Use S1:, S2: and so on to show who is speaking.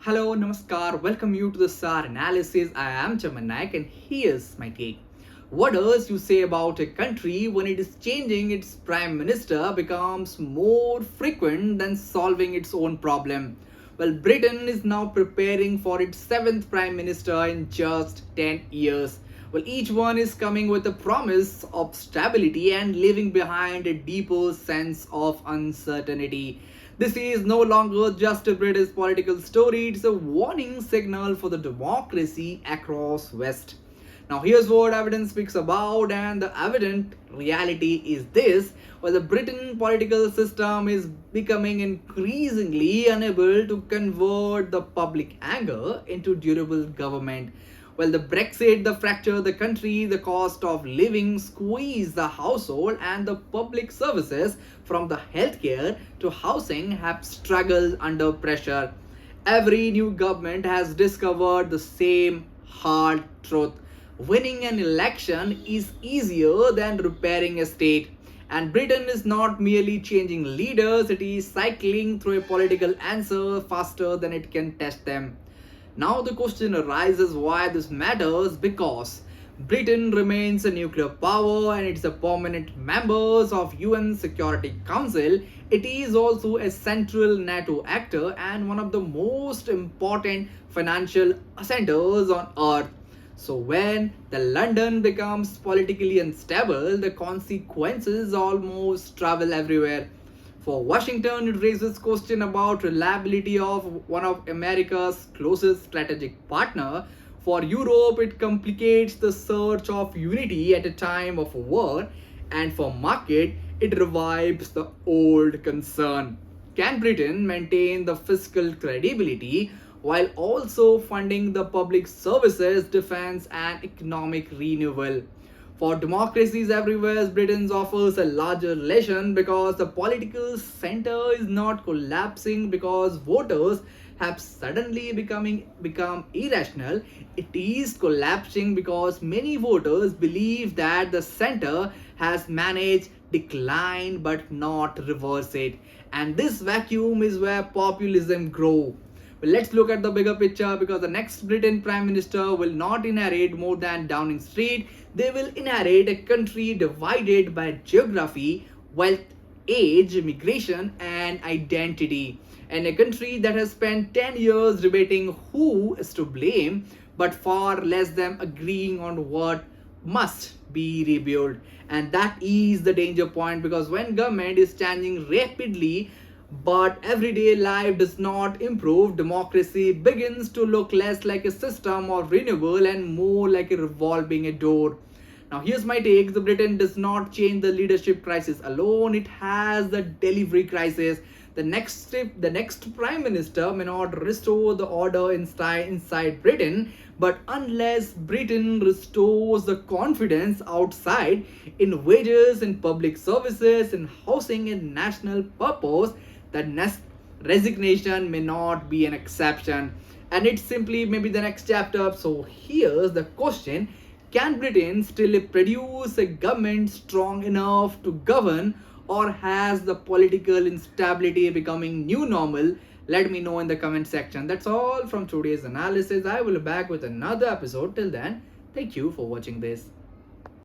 S1: Hello, Namaskar. Welcome you to the SAAR analysis. I am Chaman Nayak and here's my take. What does you say about a country when it is changing its prime minister becomes more frequent than solving its own problem? Well, Britain is now preparing for its seventh prime minister in just 10 years. Well, each one is coming with a promise of stability and leaving behind a deeper sense of uncertainty. This is no longer just a British political story, it's a warning signal for the democracy across West. Now, here's what evidence speaks about, and the evident reality is this: while the Britain political system is becoming increasingly unable to convert the public anger into durable government. Well, the Brexit, the fracture the country, the cost of living squeeze the household, and the public services from the healthcare to housing have struggled under pressure. Every new government has discovered the same hard truth: winning an election is easier than repairing a state. And Britain is not merely changing leaders, it is cycling through a political answer faster than it can test them. Now the question arises why this matters: because Britain remains a nuclear power and it's a permanent member of UN Security Council. It is also a central NATO actor and one of the most important financial centers on earth. So when the London becomes politically unstable, the consequences almost travel everywhere. For Washington, it raises question about reliability of one of America's closest strategic partner. For Europe, it complicates the search of unity at a time of war, and for market, it revives the old concern. Can Britain maintain the fiscal credibility while also funding the public services, defense, and economic renewal? For democracies everywhere, Britain offers a larger relation because the political center is not collapsing because voters have suddenly become irrational. It is collapsing because many voters believe that the center has managed decline but not reverse it. And this vacuum is where populism grows. Well, let's look at the bigger picture because the next Britain Prime Minister will not inherit more than Downing Street. They will inherit a country divided by geography, wealth, age, immigration, and identity. And a country that has spent 10 years debating who is to blame, but far less than agreeing on what must be rebuilt. And that is the danger point because when government is changing rapidly, but everyday life does not improve, democracy begins to look less like a system of renewal and more like a revolving a door. Now here's my take: the Britain does not change the leadership crisis alone, it has the delivery crisis. The next prime minister may not restore the order inside Britain, but unless Britain restores the confidence outside in wages, in public services, in housing, in national purpose, the next resignation may not be an exception, and it simply may be the next chapter. So here's the question: can Britain still produce a government strong enough to govern, or has the political instability becoming new normal? Let me know in the comment section. That's all from today's analysis. I will be back with another episode. Till then, thank you for watching this.